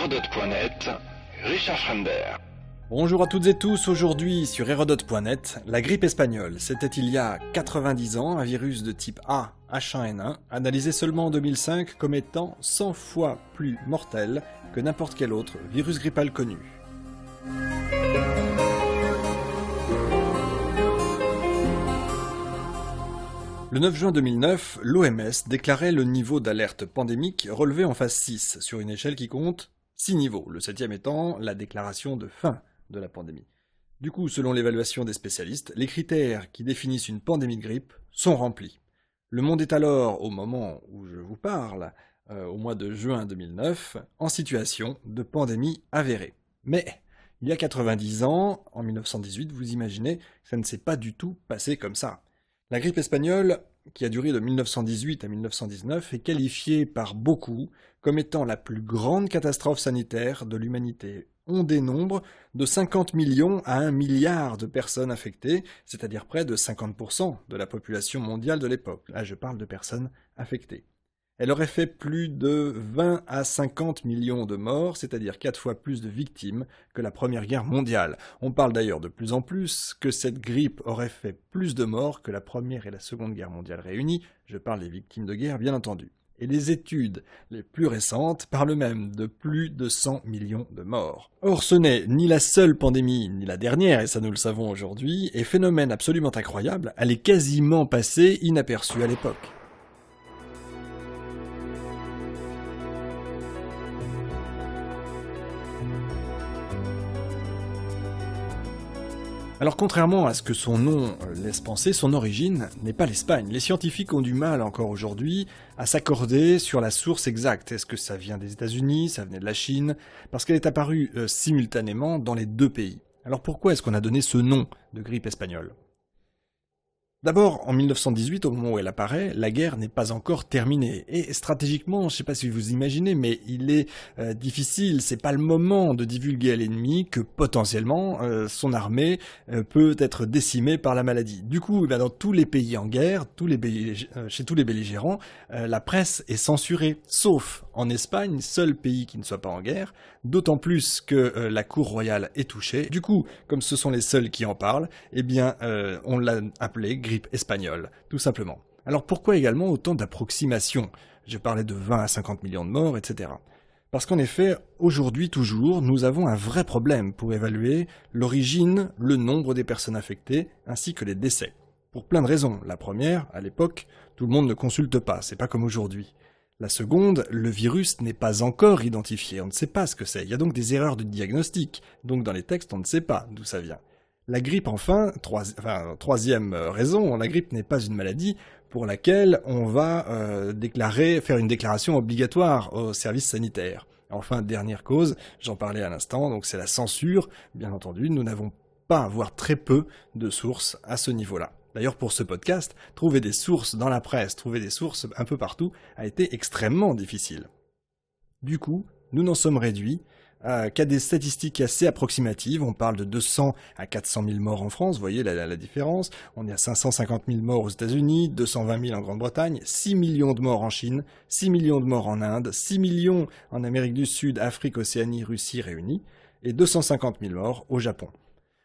Hérodote.net, Richard Fremder. Bonjour à toutes et tous, aujourd'hui sur Hérodote.net, la grippe espagnole. C'était il y a 90 ans, un virus de type A, H1N1, analysé seulement en 2005 comme étant 100 fois plus mortel que n'importe quel autre virus grippal connu. Le 9 juin 2009, l'OMS déclarait le niveau d'alerte pandémique relevé en phase 6, sur une échelle qui compte 6 niveaux, le 7e étant la déclaration de fin de la pandémie. Du coup, selon l'évaluation des spécialistes, les critères qui définissent une pandémie de grippe sont remplis. Le monde est alors, au moment où je vous parle, au mois de juin 2009, en situation de pandémie avérée. Mais, il y a 90 ans, en 1918, vous imaginez, ça ne s'est pas du tout passé comme ça. La grippe espagnole, qui a duré de 1918 à 1919, est qualifiée par beaucoup comme étant la plus grande catastrophe sanitaire de l'humanité. On dénombre de 50 millions à 1 milliard de personnes infectées, c'est-à-dire près de 50% de la population mondiale de l'époque. Là, je parle de personnes affectées. Elle aurait fait plus de 20 à 50 millions de morts, c'est-à-dire 4 fois plus de victimes que la Première Guerre mondiale. On parle d'ailleurs de plus en plus que cette grippe aurait fait plus de morts que la Première et la Seconde Guerre mondiale réunies. Je parle des victimes de guerre, bien entendu. Et les études les plus récentes parlent même de plus de 100 millions de morts. Or, ce n'est ni la seule pandémie, ni la dernière, et ça nous le savons aujourd'hui, et phénomène absolument incroyable, elle est quasiment passée inaperçue à l'époque. Alors contrairement à ce que son nom laisse penser, son origine n'est pas l'Espagne. Les scientifiques ont du mal encore aujourd'hui à s'accorder sur la source exacte. Est-ce que ça vient des États-Unis, ça venait de la Chine? Parce qu'elle est apparue simultanément dans les deux pays. Alors pourquoi est-ce qu'on a donné ce nom de grippe espagnole? D'abord, en 1918, au moment où elle apparaît, la guerre n'est pas encore terminée. Et stratégiquement, je ne sais pas si vous imaginez, mais il est difficile, c'est pas le moment de divulguer à l'ennemi que potentiellement son armée peut être décimée par la maladie. Du coup, dans tous les pays en guerre, chez tous les belligérants, la presse est censurée, sauf en Espagne, seul pays qui ne soit pas en guerre, d'autant plus que la cour royale est touchée. Du coup, comme ce sont les seuls qui en parlent, eh bien, on l'a appelé grippe espagnole, tout simplement. Alors pourquoi également autant d'approximations? Je parlais de 20 à 50 millions de morts, etc. Parce qu'en effet, aujourd'hui toujours, nous avons un vrai problème pour évaluer l'origine, le nombre des personnes infectées, ainsi que les décès. Pour plein de raisons. La première, à l'époque, tout le monde ne consulte pas, c'est pas comme aujourd'hui. La seconde, le virus n'est pas encore identifié, on ne sait pas ce que c'est. Il y a donc des erreurs de diagnostic, donc dans les textes on ne sait pas d'où ça vient. La grippe enfin, troisième raison, la grippe n'est pas une maladie pour laquelle on va faire une déclaration obligatoire au service sanitaire. Enfin, dernière cause, j'en parlais à l'instant, donc c'est la censure. Bien entendu, nous n'avons pas, voire très peu, de sources à ce niveau-là. D'ailleurs, pour ce podcast, trouver des sources dans la presse, trouver des sources un peu partout, a été extrêmement difficile. Du coup, nous n'en sommes réduits qu'à des statistiques assez approximatives. On parle de 200 à 400 000 morts en France, vous voyez la différence. On est à 550 000 morts aux États-Unis, 220 000 en Grande-Bretagne, 6 millions de morts en Chine, 6 millions de morts en Inde, 6 millions en Amérique du Sud, Afrique, Océanie, Russie réunis, et 250 000 morts au Japon.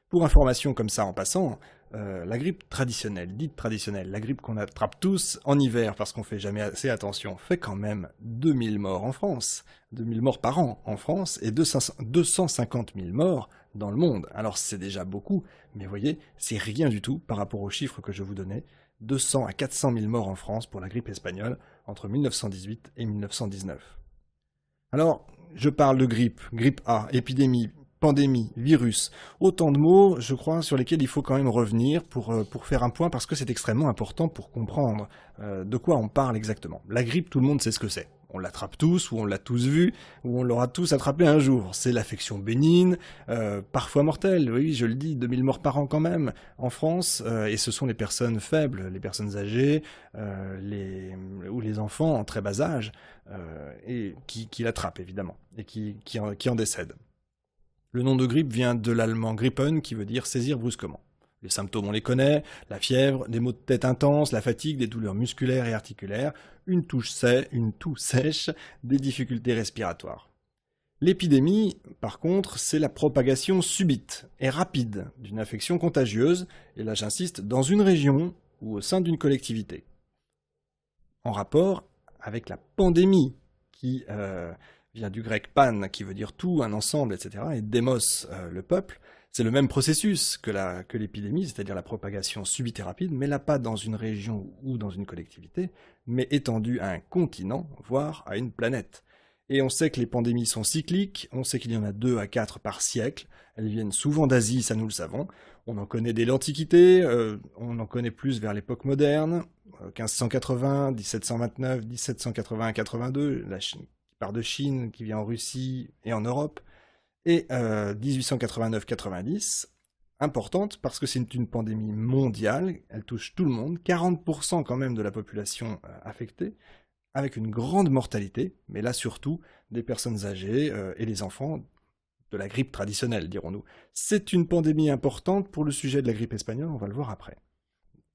Pour information comme ça en passant, la grippe traditionnelle, dite traditionnelle, la grippe qu'on attrape tous en hiver parce qu'on fait jamais assez attention, fait quand même 2000 morts en France, 2000 morts par an en France et 250 000 morts dans le monde. Alors c'est déjà beaucoup, mais vous voyez, c'est rien du tout par rapport aux chiffres que je vous donnais, 200 à 400 000 morts en France pour la grippe espagnole entre 1918 et 1919. Alors, je parle de grippe A, épidémie, pandémie, virus, autant de mots, je crois, sur lesquels il faut quand même revenir pour faire un point, parce que c'est extrêmement important pour comprendre de quoi on parle exactement. La grippe, tout le monde sait ce que c'est. On l'attrape tous, ou on l'a tous vu, ou on l'aura tous attrapé un jour. C'est l'affection bénigne, parfois mortelle, oui, je le dis, 2000 morts par an quand même, en France, et ce sont les personnes faibles, les personnes âgées, ou les enfants en très bas âge, et qui l'attrapent évidemment, et qui en décèdent. Le nom de grippe vient de l'allemand grippen, qui veut dire saisir brusquement. Les symptômes, on les connaît, la fièvre, des maux de tête intenses, la fatigue, des douleurs musculaires et articulaires, une toux sèche, des difficultés respiratoires. L'épidémie, par contre, c'est la propagation subite et rapide d'une infection contagieuse, et là j'insiste, dans une région ou au sein d'une collectivité. En rapport avec la pandémie, qui vient du grec pan, qui veut dire tout, un ensemble, etc., et démos, le peuple, c'est le même processus que l'épidémie, c'est-à-dire la propagation subite et rapide, mais là pas dans une région ou dans une collectivité, mais étendue à un continent, voire à une planète. Et on sait que les pandémies sont cycliques, on sait qu'il y en a 2 à 4 par siècle, elles viennent souvent d'Asie, ça nous le savons, on en connaît dès l'Antiquité, on en connaît plus vers l'époque moderne, 1580, 1729, 1781-82, la Chine qui part de Chine, qui vient en Russie et en Europe, et 1889-90, importante parce que c'est une pandémie mondiale, elle touche tout le monde, 40% quand même de la population affectée, avec une grande mortalité, mais là surtout des personnes âgées et les enfants, de la grippe traditionnelle, dirons-nous. C'est une pandémie importante pour le sujet de la grippe espagnole, on va le voir après.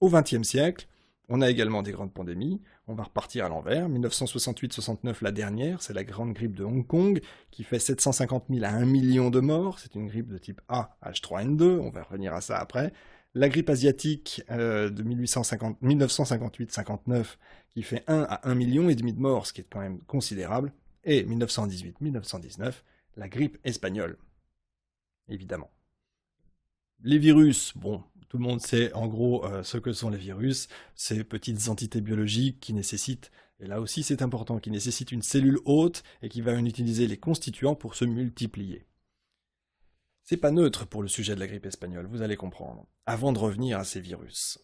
Au XXe siècle, on a également des grandes pandémies, on va repartir à l'envers, 1968-69 la dernière, c'est la grande grippe de Hong Kong, qui fait 750 000 à 1 million de morts, c'est une grippe de type A, H3N2, on va revenir à ça après. La grippe asiatique de 1958-59, qui fait 1 à 1,5 million de morts, ce qui est quand même considérable, et 1918-1919, la grippe espagnole, évidemment. Les virus, bon, tout le monde sait en gros ce que sont les virus, ces petites entités biologiques qui nécessitent, et là aussi c'est important, qui nécessitent une cellule hôte et qui va en utiliser les constituants pour se multiplier. C'est pas neutre pour le sujet de la grippe espagnole, vous allez comprendre. Avant de revenir à ces virus,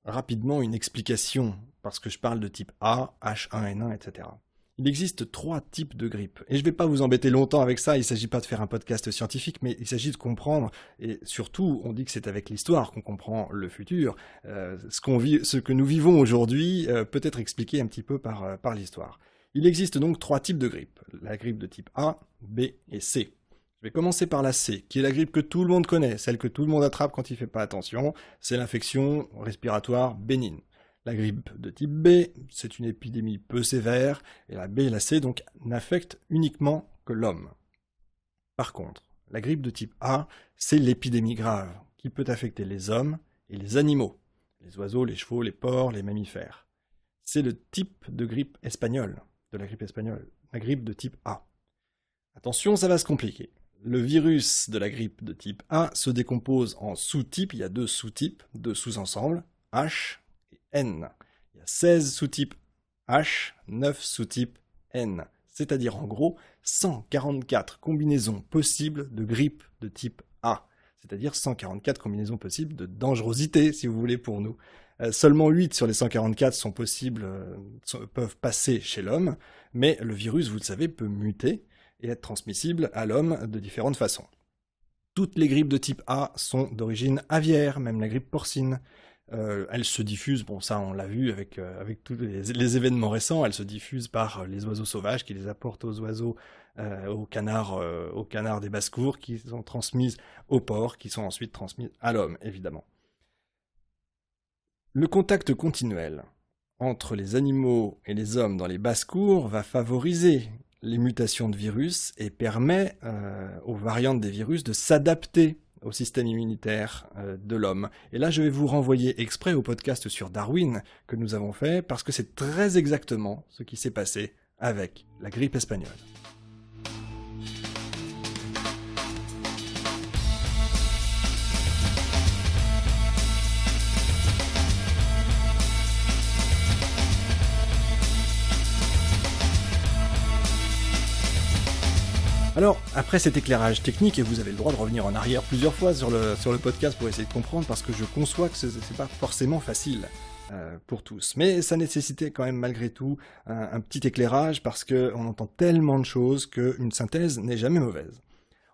rapidement une explication, parce que je parle de type A, H1N1, etc. Il existe 3 types de grippe. Et je ne vais pas vous embêter longtemps avec ça, il ne s'agit pas de faire un podcast scientifique, mais il s'agit de comprendre, et surtout, on dit que c'est avec l'histoire qu'on comprend le futur. Ce que nous vivons aujourd'hui peut être expliqué un petit peu par l'histoire. Il existe donc 3 types de grippe. La grippe de type A, B et C. Je vais commencer par la C, qui est la grippe que tout le monde connaît, celle que tout le monde attrape quand il ne fait pas attention. C'est l'infection respiratoire bénigne. La grippe de type B, c'est une épidémie peu sévère, et la B et la C donc n'affectent uniquement que l'homme. Par contre, la grippe de type A, c'est l'épidémie grave, qui peut affecter les hommes et les animaux, les oiseaux, les chevaux, les porcs, les mammifères. C'est le type de grippe espagnole, de la grippe espagnole, la grippe de type A. Attention, ça va se compliquer. Le virus de la grippe de type A se décompose en sous-types, il y a 2 sous-types, 2 sous-ensembles, H et N. Il y a 16 sous-types H, 9 sous-types N. C'est-à-dire en gros 144 combinaisons possibles de grippe de type A. C'est-à-dire 144 combinaisons possibles de dangerosité, si vous voulez, pour nous. Seulement 8 sur les 144 sont possibles, peuvent passer chez l'homme, mais le virus, vous le savez, peut muter et être transmissible à l'homme de différentes façons. Toutes les grippes de type A sont d'origine aviaire, même la grippe porcine. Elles se diffusent, bon ça on l'a vu avec tous les événements récents, elles se diffusent par les oiseaux sauvages qui les apportent aux oiseaux, aux canards des basses-cours, qui sont transmises aux porcs, qui sont ensuite transmises à l'homme, évidemment. Le contact continuel entre les animaux et les hommes dans les basses-cours va favoriser les mutations de virus et permet aux variantes des virus de s'adapter au système immunitaire de l'homme. Et là, je vais vous renvoyer exprès au podcast sur Darwin que nous avons fait, parce que c'est très exactement ce qui s'est passé avec la grippe espagnole. Alors, après cet éclairage technique, et vous avez le droit de revenir en arrière plusieurs fois sur le podcast pour essayer de comprendre, parce que je conçois que c'est pas forcément facile pour tous. Mais ça nécessitait quand même malgré tout un petit éclairage, parce qu'on entend tellement de choses qu'une synthèse n'est jamais mauvaise.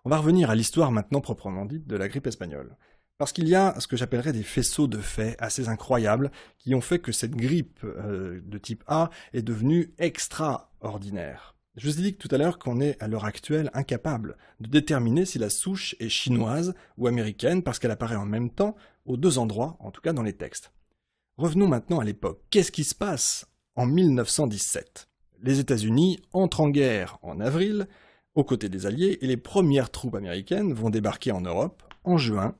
On va revenir à l'histoire maintenant proprement dite de la grippe espagnole. Parce qu'il y a ce que j'appellerais des faisceaux de faits assez incroyables qui ont fait que cette grippe de type A est devenue extraordinaire. Je vous ai dit tout à l'heure qu'on est à l'heure actuelle incapable de déterminer si la souche est chinoise ou américaine parce qu'elle apparaît en même temps aux 2 endroits, en tout cas dans les textes. Revenons maintenant à l'époque. Qu'est-ce qui se passe en 1917 ? Les États-Unis entrent en guerre en avril aux côtés des Alliés, et les premières troupes américaines vont débarquer en Europe en juin.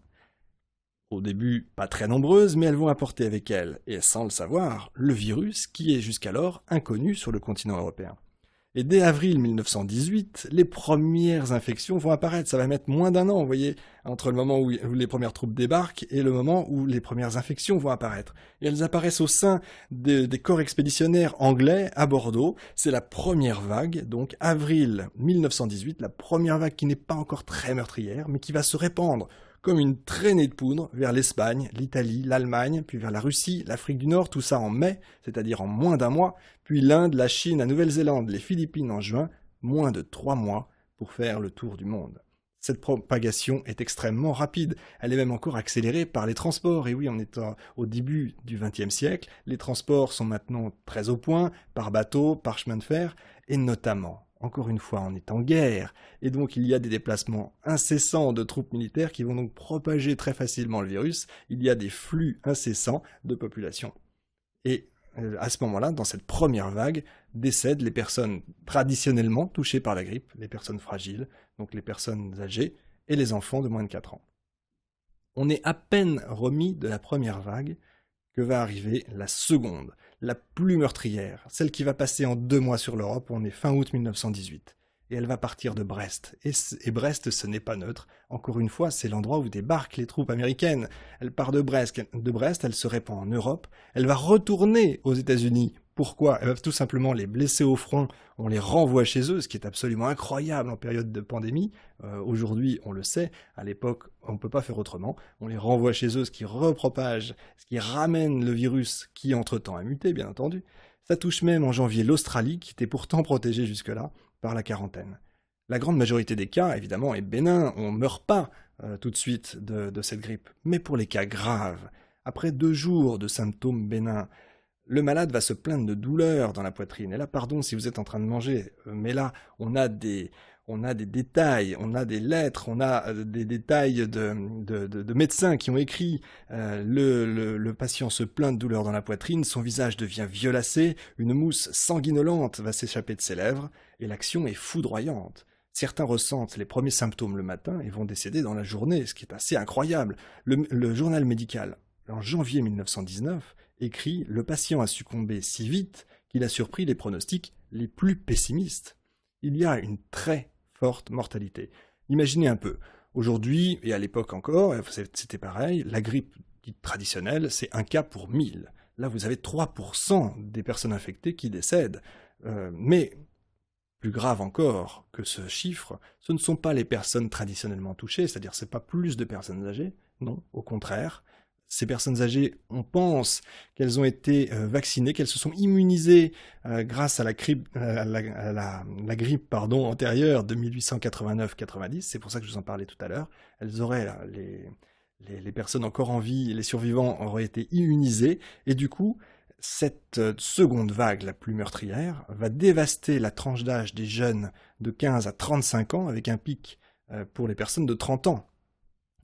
Au début, pas très nombreuses, mais elles vont apporter avec elles, et sans le savoir, le virus qui est jusqu'alors inconnu sur le continent européen. Et dès avril 1918, les premières infections vont apparaître. Ça va mettre moins d'un an, vous voyez, entre le moment où les premières troupes débarquent et le moment où les premières infections vont apparaître. Et elles apparaissent au sein des corps expéditionnaires anglais à Bordeaux. C'est la première vague, donc avril 1918, la première vague qui n'est pas encore très meurtrière, mais qui va se répandre comme une traînée de poudre vers l'Espagne, l'Italie, l'Allemagne, puis vers la Russie, l'Afrique du Nord, tout ça en mai, c'est-à-dire en moins d'un mois, puis l'Inde, la Chine, la Nouvelle-Zélande, les Philippines en juin, moins de 3 mois pour faire le tour du monde. Cette propagation est extrêmement rapide, elle est même encore accélérée par les transports, et oui, on est au début du XXe siècle, les transports sont maintenant très au point, par bateau, par chemin de fer, et notamment, encore une fois, on est en guerre, et donc il y a des déplacements incessants de troupes militaires qui vont donc propager très facilement le virus, il y a des flux incessants de population. Et à ce moment-là, dans cette première vague, décèdent les personnes traditionnellement touchées par la grippe, les personnes fragiles, donc les personnes âgées, et les enfants de moins de 4 ans. On est à peine remis de la première vague que va arriver la seconde, la plus meurtrière, celle qui va passer en 2 mois sur l'Europe, on est fin août 1918. Et elle va partir de Brest. Et Brest, ce n'est pas neutre. Encore une fois, c'est l'endroit où débarquent les troupes américaines. Elle part de Brest, elle se répand en Europe. Elle va retourner aux États-Unis. Pourquoi? Elle va tout simplement les blesser au front. On les renvoie chez eux, ce qui est absolument incroyable en période de pandémie. Aujourd'hui, on le sait. À l'époque, on ne peut pas faire autrement. On les renvoie chez eux, ce qui repropage, ce qui ramène le virus qui, entre-temps, a muté, bien entendu. Ça touche même en janvier l'Australie, qui était pourtant protégée jusque-là par la quarantaine. La grande majorité des cas, évidemment, est bénin, on ne meurt pas tout de suite de cette grippe. Mais pour les cas graves, après 2 jours de symptômes bénins, le malade va se plaindre de douleurs dans la poitrine. Et là, pardon si vous êtes en train de manger, mais là, on a des détails, on a des lettres, on a des détails de médecins qui ont écrit le patient se plaint de douleurs dans la poitrine, son visage devient violacé, une mousse sanguinolente va s'échapper de ses lèvres, et l'action est foudroyante. Certains ressentent les premiers symptômes le matin et vont décéder dans la journée, ce qui est assez incroyable. Le journal médical, en janvier 1919, écrit « Le patient a succombé si vite qu'il a surpris les pronostics les plus pessimistes ». Il y a une très forte mortalité. Imaginez un peu, aujourd'hui, et à l'époque encore, c'était pareil, la grippe dite traditionnelle, c'est 1 cas pour 1000. Là, vous avez 3% des personnes infectées qui décèdent. Mais, plus grave encore que ce chiffre, ce ne sont pas les personnes traditionnellement touchées, c'est-à-dire c'est pas plus de personnes âgées, non, au contraire. Ces personnes âgées, on pense qu'elles ont été vaccinées, qu'elles se sont immunisées grâce à la grippe antérieure de 1889-90, c'est pour ça que je vous en parlais tout à l'heure. Elles auraient, les personnes encore en vie, les survivants auraient été immunisés, et du coup, cette seconde vague, la plus meurtrière, va dévaster la tranche d'âge des jeunes de 15 à 35 ans, avec un pic pour les personnes de 30 ans.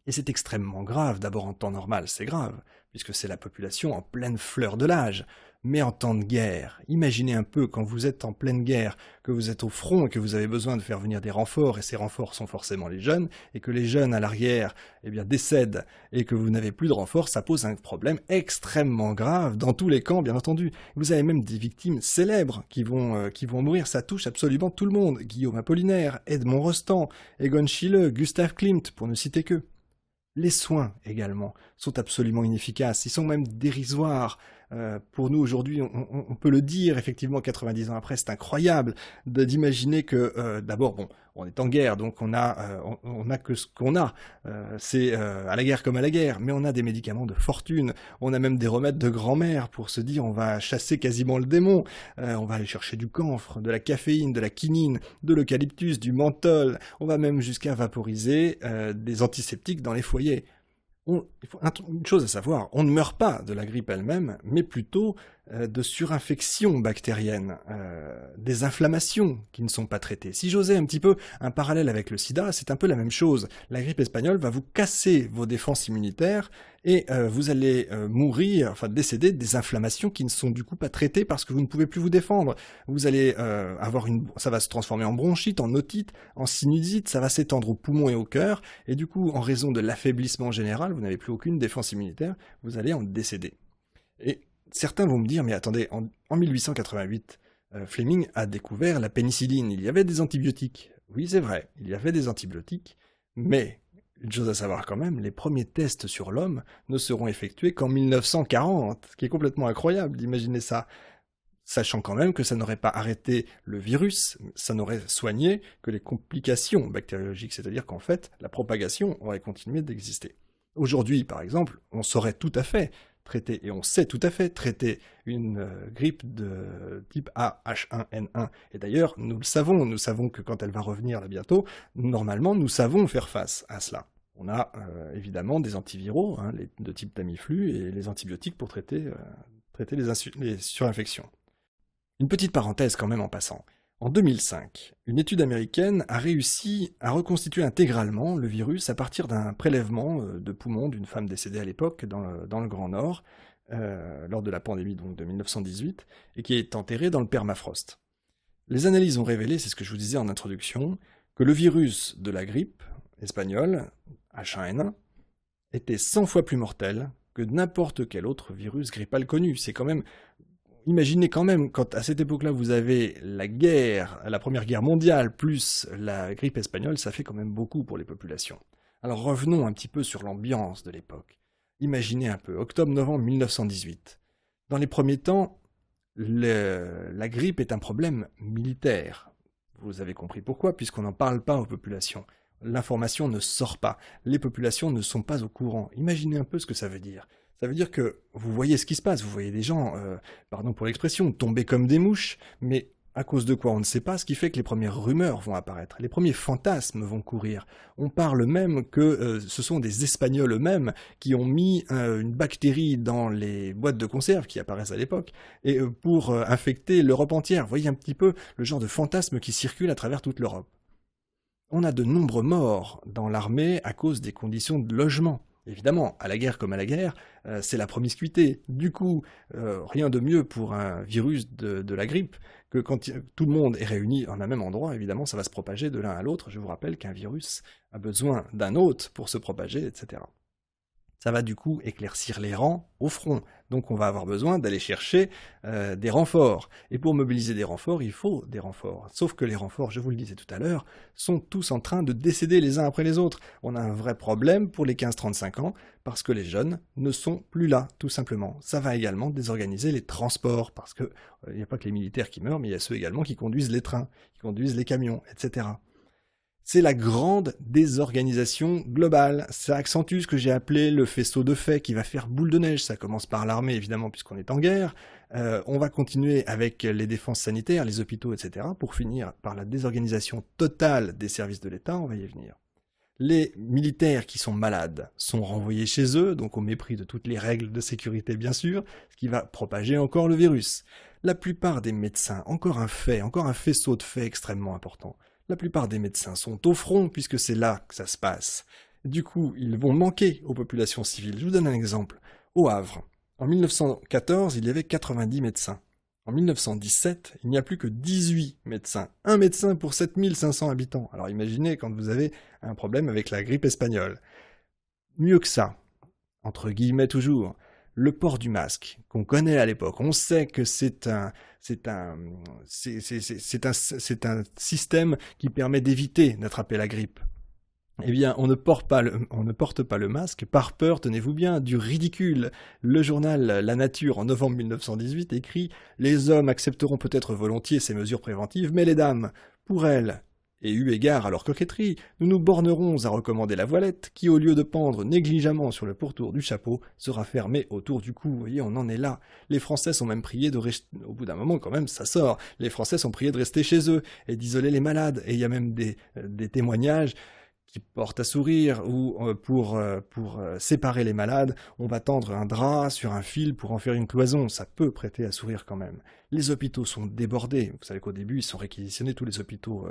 Et c'est extrêmement grave, d'abord en temps normal, c'est grave, puisque c'est la population en pleine fleur de l'âge. Mais en temps de guerre, imaginez un peu quand vous êtes en pleine guerre, que vous êtes au front et que vous avez besoin de faire venir des renforts, et ces renforts sont forcément les jeunes, et que les jeunes à l'arrière décèdent, et que vous n'avez plus de renforts, ça pose un problème extrêmement grave dans tous les camps, bien entendu. Vous avez même des victimes célèbres qui vont mourir, ça touche absolument tout le monde. Guillaume Apollinaire, Edmond Rostand, Egon Schiele, Gustav Klimt, pour ne citer qu'eux. Les soins, également, sont absolument inefficaces, ils sont même dérisoires. Pour nous, aujourd'hui, on peut le dire, effectivement, 90 ans après, c'est incroyable d'imaginer que, d'abord, bon, on est en guerre, donc on a que ce qu'on a. C'est à la guerre comme à la guerre, mais on a des médicaments de fortune, on a même des remèdes de grand-mère pour se dire on va chasser quasiment le démon, on va aller chercher du camphre, de la caféine, de la quinine, de l'eucalyptus, du menthol, on va même jusqu'à vaporiser des antiseptiques dans les foyers. Il faut une chose à savoir, on ne meurt pas de la grippe elle-même, mais plutôt de surinfections bactériennes, des inflammations qui ne sont pas traitées. Si j'osais un petit peu un parallèle avec le sida, c'est un peu la même chose. La grippe espagnole va vous casser vos défenses immunitaires et vous allez mourir, enfin décéder des inflammations qui ne sont du coup pas traitées parce que vous ne pouvez plus vous défendre. Vous allez ça va se transformer en bronchite, en otite, en sinusite, ça va s'étendre aux poumons et au cœur, et du coup, en raison de l'affaiblissement général, vous n'avez plus aucune défense immunitaire, vous allez en décéder. Et certains vont me dire, mais attendez, en 1888, Fleming a découvert la pénicilline, il y avait des antibiotiques. Oui, c'est vrai, il y avait des antibiotiques, mais une chose à savoir quand même, les premiers tests sur l'homme ne seront effectués qu'en 1940, ce qui est complètement incroyable d'imaginer ça. Sachant quand même que ça n'aurait pas arrêté le virus, ça n'aurait soigné que les complications bactériologiques, c'est-à-dire qu'en fait, la propagation aurait continué d'exister. Aujourd'hui, par exemple, on saurait tout à fait traiter, et on sait tout à fait traiter une grippe de type A, H1N1. Et d'ailleurs, nous savons que quand elle va revenir là bientôt, normalement, nous savons faire face à cela. On a évidemment des antiviraux, de type Tamiflu, et les antibiotiques pour traiter les surinfections. Une petite parenthèse quand même en passant. En 2005, une étude américaine a réussi à reconstituer intégralement le virus à partir d'un prélèvement de poumons d'une femme décédée à l'époque dans le Grand Nord, lors de la pandémie donc, de 1918, et qui est enterrée dans le permafrost. Les analyses ont révélé, c'est ce que je vous disais en introduction, que le virus de la grippe espagnole, H1N1, était 100 fois plus mortel que n'importe quel autre virus grippal connu. C'est quand même... Imaginez quand même, quand à cette époque-là vous avez la Première Guerre mondiale, plus la grippe espagnole, ça fait quand même beaucoup pour les populations. Alors revenons un petit peu sur l'ambiance de l'époque. Imaginez un peu, octobre-novembre 1918. Dans les premiers temps, la grippe est un problème militaire. Vous avez compris pourquoi, puisqu'on n'en parle pas aux populations. L'information ne sort pas. Les populations ne sont pas au courant. Imaginez un peu ce que ça veut dire. Ça veut dire que vous voyez ce qui se passe, vous voyez des gens, pardon pour l'expression, tomber comme des mouches, mais à cause de quoi on ne sait pas, ce qui fait que les premières rumeurs vont apparaître, les premiers fantasmes vont courir. On parle même que ce sont des Espagnols eux-mêmes qui ont mis une bactérie dans les boîtes de conserve qui apparaissent à l'époque, et pour infecter l'Europe entière. Vous voyez un petit peu le genre de fantasme qui circule à travers toute l'Europe. On a de nombreux morts dans l'armée à cause des conditions de logement. Évidemment, à la guerre comme à la guerre, c'est la promiscuité. Du coup, rien de mieux pour un virus de la grippe que quand tout le monde est réuni en un même endroit, évidemment, ça va se propager de l'un à l'autre. Je vous rappelle qu'un virus a besoin d'un hôte pour se propager, etc. Ça va du coup éclaircir les rangs au front. Donc on va avoir besoin d'aller chercher des renforts. Et pour mobiliser des renforts, il faut des renforts. Sauf que les renforts, je vous le disais tout à l'heure, sont tous en train de décéder les uns après les autres. On a un vrai problème pour les 15-35 ans, parce que les jeunes ne sont plus là, tout simplement. Ça va également désorganiser les transports, parce qu'il n'y a pas que les militaires qui meurent, mais il y a ceux également qui conduisent les trains, qui conduisent les camions, etc. C'est la grande désorganisation globale. Ça accentue ce que j'ai appelé le faisceau de faits qui va faire boule de neige. Ça commence par l'armée, évidemment, puisqu'on est en guerre. On va continuer avec les défenses sanitaires, les hôpitaux, etc. pour finir par la désorganisation totale des services de l'État. On va y venir. Les militaires qui sont malades sont renvoyés chez eux, donc au mépris de toutes les règles de sécurité, bien sûr, ce qui va propager encore le virus. La plupart des médecins, encore un faisceau de faits extrêmement important. La plupart des médecins sont au front, puisque c'est là que ça se passe. Du coup, ils vont manquer aux populations civiles. Je vous donne un exemple. Au Havre, en 1914, il y avait 90 médecins. En 1917, il n'y a plus que 18 médecins. Un médecin pour 7500 habitants. Alors imaginez quand vous avez un problème avec la grippe espagnole. Mieux que ça, entre guillemets toujours, le port du masque, qu'on connaît à l'époque, on sait que c'est un système qui permet d'éviter d'attraper la grippe. Eh bien, on ne porte pas le masque par peur, tenez-vous bien, du ridicule. Le journal La Nature, en novembre 1918, écrit « Les hommes accepteront peut-être volontiers ces mesures préventives, mais les dames, pour elles, et eu égard à leur coquetterie, nous nous bornerons à recommander la voilette, qui, au lieu de pendre négligemment sur le pourtour du chapeau, sera fermée autour du cou. » Vous voyez, on en est là. Les Français sont même priés de rester... Au bout d'un moment, quand même, ça sort. Les Français sont priés de rester chez eux et d'isoler les malades. Et il y a même des témoignages qui porte à sourire, ou pour séparer les malades, on va tendre un drap sur un fil pour en faire une cloison. Ça peut prêter à sourire quand même. Les hôpitaux sont débordés. Vous savez qu'au début, ils sont réquisitionnés, tous les hôpitaux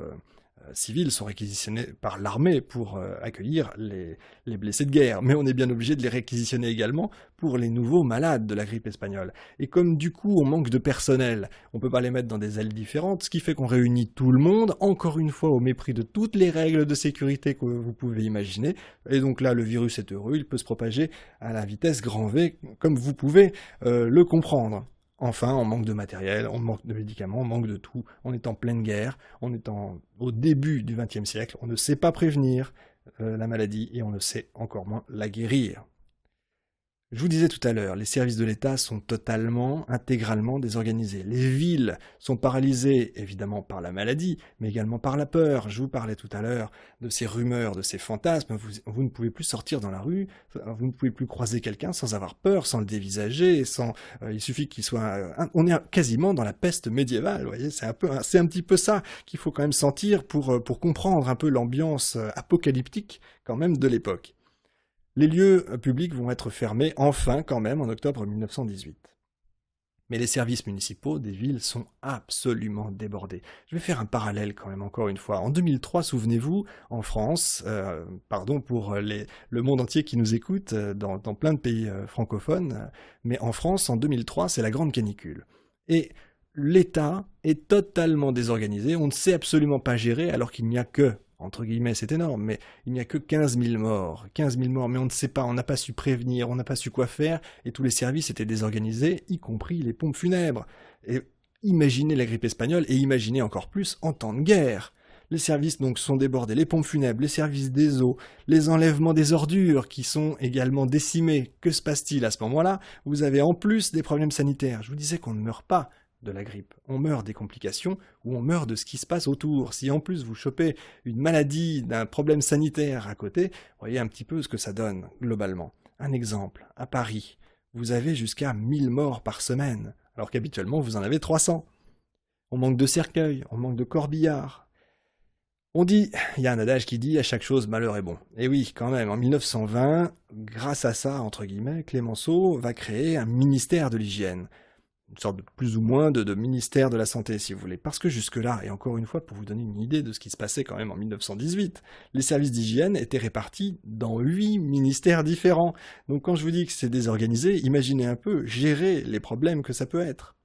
civils sont réquisitionnés par l'armée pour accueillir les blessés de guerre. Mais on est bien obligé de les réquisitionner également pour les nouveaux malades de la grippe espagnole. Et comme du coup on manque de personnel, on ne peut pas les mettre dans des ailes différentes, ce qui fait qu'on réunit tout le monde, encore une fois au mépris de toutes les règles de sécurité que vous pouvez imaginer. Et donc là, le virus est heureux, il peut se propager à la vitesse grand V, comme vous pouvez le comprendre. Enfin, on manque de matériel, on manque de médicaments, on manque de tout. On est en pleine guerre, on est au début du XXe siècle, on ne sait pas prévenir la maladie et on ne sait encore moins la guérir. Je vous disais tout à l'heure, les services de l'État sont totalement, intégralement désorganisés. Les villes sont paralysées, évidemment, par la maladie, mais également par la peur. Je vous parlais tout à l'heure de ces rumeurs, de ces fantasmes. Vous ne pouvez plus sortir dans la rue, vous ne pouvez plus croiser quelqu'un sans avoir peur, sans le dévisager, il suffit qu'il soit... on est quasiment dans la peste médiévale, vous voyez, c'est un petit peu ça qu'il faut quand même sentir pour comprendre un peu l'ambiance apocalyptique quand même de l'époque. Les lieux publics vont être fermés, enfin quand même, en octobre 1918. Mais les services municipaux des villes sont absolument débordés. Je vais faire un parallèle quand même, encore une fois. En 2003, souvenez-vous, en France, pardon pour le monde entier qui nous écoute, dans plein de pays francophones, mais en France, en 2003, c'est la grande canicule. Et l'État est totalement désorganisé, on ne sait absolument pas gérer alors qu'il n'y a que, entre guillemets, c'est énorme, mais il n'y a que 15 000 morts. 15 000 morts, mais on ne sait pas, on n'a pas su prévenir, on n'a pas su quoi faire, et tous les services étaient désorganisés, y compris les pompes funèbres. Et imaginez la grippe espagnole, et imaginez encore plus en temps de guerre. Les services donc sont débordés, les pompes funèbres, les services des eaux, les enlèvements des ordures qui sont également décimés. Que se passe-t-il à ce moment-là? Vous avez en plus des problèmes sanitaires. Je vous disais qu'on ne meurt pas de la grippe. On meurt des complications ou on meurt de ce qui se passe autour. Si en plus vous chopez une maladie, d'un problème sanitaire à côté, vous voyez un petit peu ce que ça donne globalement. Un exemple, à Paris, vous avez jusqu'à 1000 morts par semaine, alors qu'habituellement vous en avez 300. On manque de cercueils, on manque de corbillards. On dit, il y a un adage qui dit « à chaque chose malheur est bon ». Et oui, quand même, en 1920, grâce à ça, entre guillemets, Clémenceau va créer un ministère de l'hygiène. Une sorte de plus ou moins de ministère de la santé, si vous voulez. Parce que jusque-là, et encore une fois, pour vous donner une idée de ce qui se passait quand même en 1918, les services d'hygiène étaient répartis dans 8 ministères différents. Donc quand je vous dis que c'est désorganisé, imaginez un peu gérer les problèmes que ça peut être.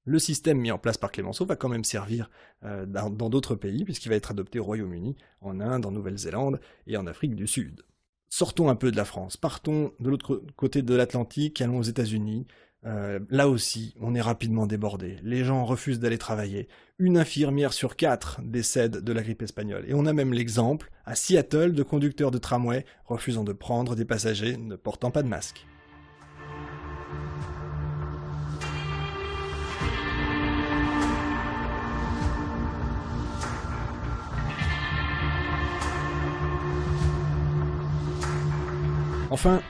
Le système mis en place par Clémenceau va quand même servir dans d'autres pays, puisqu'il va être adopté au Royaume-Uni, en Inde, en Nouvelle-Zélande et en Afrique du Sud. Sortons un peu de la France, partons de l'autre côté de l'Atlantique, allons aux États-Unis. Là aussi, on est rapidement débordé. Les gens refusent d'aller travailler. Une infirmière sur 4 décède de la grippe espagnole. Et on a même l'exemple, à Seattle, de conducteurs de tramway refusant de prendre des passagers ne portant pas de masque. Enfin,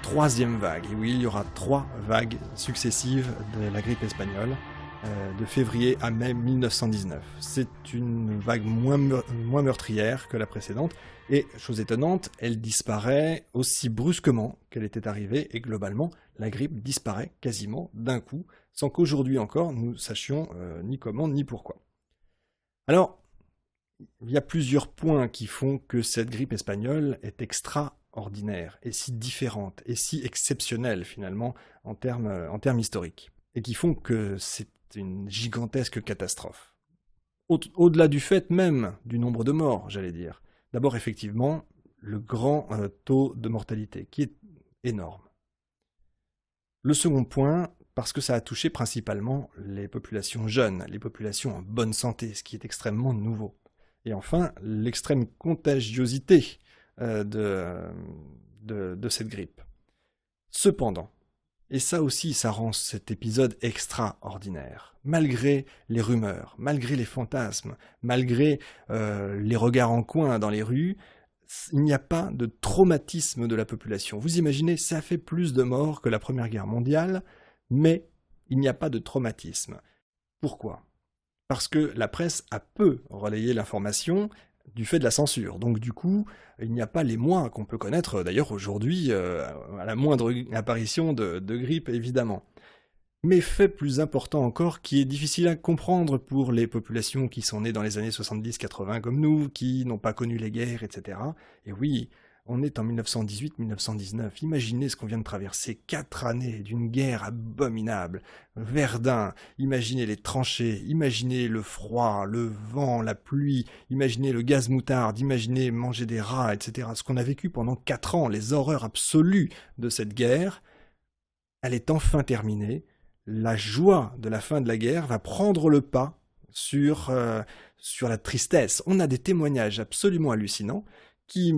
troisième vague. Et oui, il y aura 3 vagues successives de la grippe espagnole, de février à mai 1919. C'est une vague moins meurtrière que la précédente, et, chose étonnante, elle disparaît aussi brusquement qu'elle était arrivée, et globalement, la grippe disparaît quasiment d'un coup, sans qu'aujourd'hui encore nous sachions ni comment ni pourquoi. Alors, il y a plusieurs points qui font que cette grippe espagnole est extraordinaire, et si différente, et si exceptionnelle finalement en termes historiques, et qui font que c'est une gigantesque catastrophe. Au-delà du fait même du nombre de morts, j'allais dire. D'abord, effectivement, le grand taux de mortalité, qui est énorme. Le second point, parce que ça a touché principalement les populations jeunes, les populations en bonne santé, ce qui est extrêmement nouveau. Et enfin, l'extrême contagiosité de cette grippe. Cependant, et ça aussi, ça rend cet épisode extraordinaire, malgré les rumeurs, malgré les fantasmes, malgré les regards en coin dans les rues, il n'y a pas de traumatisme de la population. Vous imaginez, ça fait plus de morts que la Première Guerre mondiale, mais il n'y a pas de traumatisme. Pourquoi ? Parce que la presse a peu relayé l'information, du fait de la censure. Donc du coup, il n'y a pas les mois qu'on peut connaître d'ailleurs aujourd'hui, à la moindre apparition de grippe évidemment. Mais fait plus important encore, qui est difficile à comprendre pour les populations qui sont nées dans les années 70-80 comme nous, qui n'ont pas connu les guerres, etc. Et oui, on est en 1918-1919. Imaginez ce qu'on vient de traverser, 4 années d'une guerre abominable. Verdun, imaginez les tranchées, imaginez le froid, le vent, la pluie, imaginez le gaz moutarde, imaginez manger des rats, etc. Ce qu'on a vécu pendant 4 ans, les horreurs absolues de cette guerre, elle est enfin terminée. La joie de la fin de la guerre va prendre le pas sur la tristesse. On a des témoignages absolument hallucinants qui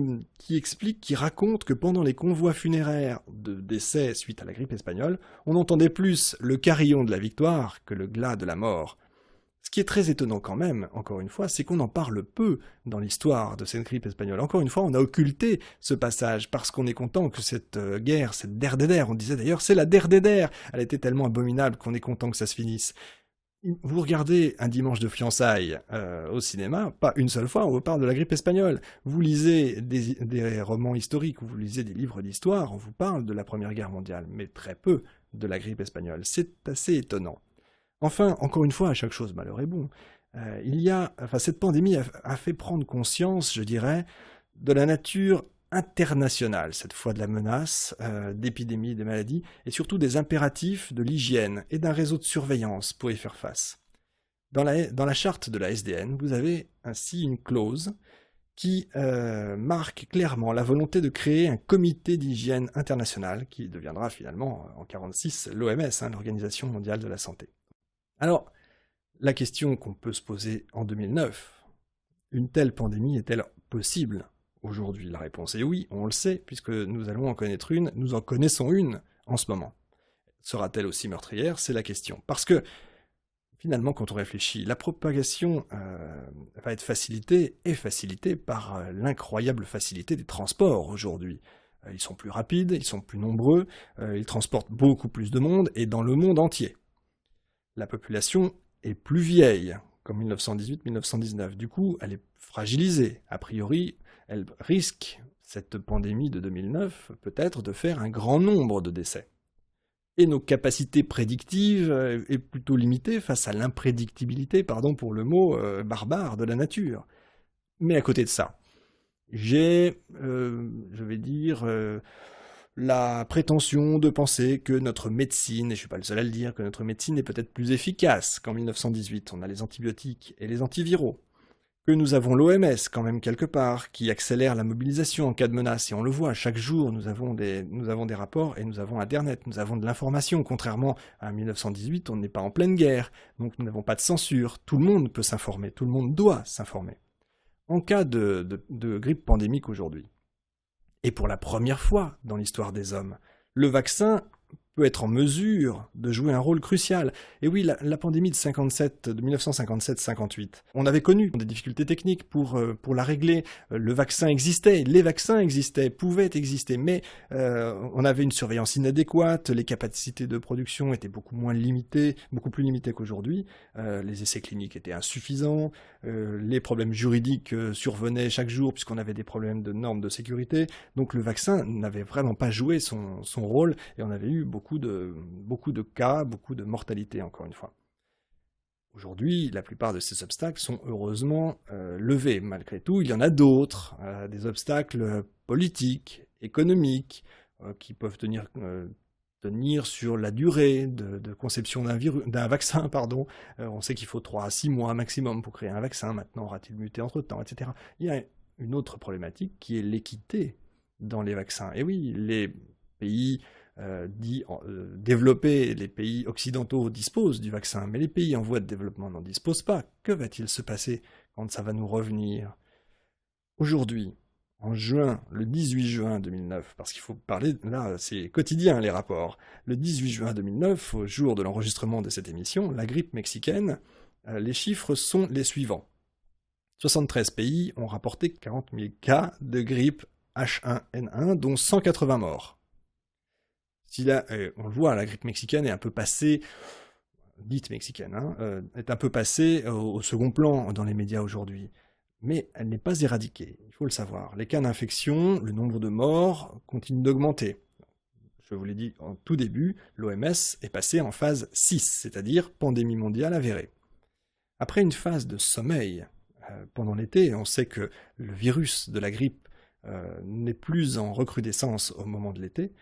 expliquent, qui racontent que pendant les convois funéraires de décès suite à la grippe espagnole, on entendait plus le carillon de la victoire que le glas de la mort. Ce qui est très étonnant quand même, encore une fois, c'est qu'on en parle peu dans l'histoire de cette grippe espagnole. Encore une fois, on a occulté ce passage parce qu'on est content que cette guerre, cette der des der, on disait d'ailleurs c'est la der des der, elle était tellement abominable qu'on est content que ça se finisse. Vous regardez un dimanche de fiançailles au cinéma, pas une seule fois, on vous parle de la grippe espagnole. Vous lisez des romans historiques, ou vous lisez des livres d'histoire, on vous parle de la Première Guerre mondiale, mais très peu de la grippe espagnole. C'est assez étonnant. Enfin, encore une fois, à chaque chose, malheur est bon. Cette pandémie a fait prendre conscience, je dirais, de la nature internationale, cette fois de la menace, d'épidémies, de maladies, et surtout des impératifs de l'hygiène et d'un réseau de surveillance pour y faire face. Dans la charte de la SDN, vous avez ainsi une clause qui marque clairement la volonté de créer un comité d'hygiène international qui deviendra finalement, en 1946, l'OMS, l'Organisation mondiale de la santé. Alors, la question qu'on peut se poser en 2009, une telle pandémie est-elle possible aujourd'hui? La réponse est oui, on le sait, puisque nous allons en connaître une, nous en connaissons une en ce moment. Sera-t-elle aussi meurtrière? C'est la question. Parce que, finalement, quand on réfléchit, la propagation va être facilitée par l'incroyable facilité des transports aujourd'hui. Ils sont plus rapides, ils sont plus nombreux, ils transportent beaucoup plus de monde, et dans le monde entier. La population est plus vieille qu'en 1918-1919. Du coup, elle est fragilisée. A priori, elle risque, cette pandémie de 2009, peut-être de faire un grand nombre de décès. Et nos capacités prédictives est plutôt limitées face à l'imprédictibilité, pardon pour le mot barbare, de la nature. Mais à côté de ça, j'ai, je vais dire, la prétention de penser que notre médecine, et je ne suis pas le seul à le dire, que notre médecine est peut-être plus efficace qu'en 1918. On a les antibiotiques et les antiviraux. Que nous avons l'OMS quand même quelque part, qui accélère la mobilisation en cas de menace. Et on le voit, chaque jour, nous avons des rapports et nous avons Internet, nous avons de l'information. Contrairement à 1918, on n'est pas en pleine guerre, donc nous n'avons pas de censure. Tout le monde peut s'informer, tout le monde doit s'informer. En cas de grippe pandémique aujourd'hui, et pour la première fois dans l'histoire des hommes, le vaccin peut être en mesure de jouer un rôle crucial. Et oui, la pandémie de 1957-58, on avait connu des difficultés techniques pour la régler. Le vaccin existait, les vaccins existaient, pouvaient exister, mais on avait une surveillance inadéquate, les capacités de production étaient beaucoup plus limitées qu'aujourd'hui, les essais cliniques étaient insuffisants, les problèmes juridiques survenaient chaque jour puisqu'on avait des problèmes de normes de sécurité, donc le vaccin n'avait vraiment pas joué son rôle et on avait eu beaucoup de cas, beaucoup de mortalité encore une fois. Aujourd'hui, la plupart de ces obstacles sont heureusement levés. Malgré tout, il y en a d'autres, des obstacles politiques, économiques, qui peuvent tenir sur la durée de conception d'un vaccin. On sait qu'il faut 3 à 6 mois maximum pour créer un vaccin. Maintenant, aura-t-il muté entre-temps, etc. Il y a une autre problématique qui est l'équité dans les vaccins. Et oui, les pays développés, les pays occidentaux disposent du vaccin, mais les pays en voie de développement n'en disposent pas. Que va-t-il se passer quand ça va nous revenir? Aujourd'hui, en juin, le 18 juin 2009, parce qu'il faut parler, là c'est quotidien les rapports, le 18 juin 2009, au jour de l'enregistrement de cette émission, la grippe mexicaine, les chiffres sont les suivants. 73 pays ont rapporté 40 000 cas de grippe H1N1, dont 180 morts. On le voit, la grippe mexicaine est un peu passée, dite mexicaine, est un peu passée au second plan dans les médias aujourd'hui. mais elle n'est pas éradiquée, il faut le savoir. Les cas d'infection, le nombre de morts continue d'augmenter. Je vous l'ai dit en tout début, l'OMS est passée en phase 6, c'est-à-dire pandémie mondiale avérée. Après une phase de sommeil pendant l'été, on sait que le virus de la grippe n'est plus en recrudescence au moment de l'été,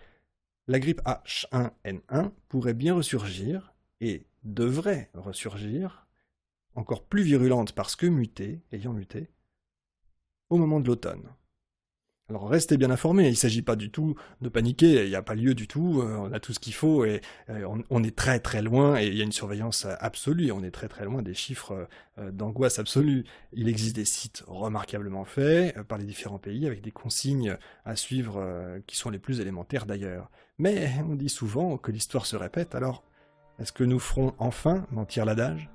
la grippe H1N1 pourrait bien ressurgir et devrait ressurgir, encore plus virulente parce que mutée, ayant muté, au moment de l'automne. Alors restez bien informés, il ne s'agit pas du tout de paniquer, il n'y a pas lieu du tout, on a tout ce qu'il faut et on est très très loin et il y a une surveillance absolue, on est très très loin des chiffres d'angoisse absolue. Il existe des sites remarquablement faits par les différents pays avec des consignes à suivre qui sont les plus élémentaires d'ailleurs. Mais on dit souvent que l'histoire se répète, alors est-ce que nous ferons enfin mentir l'adage ?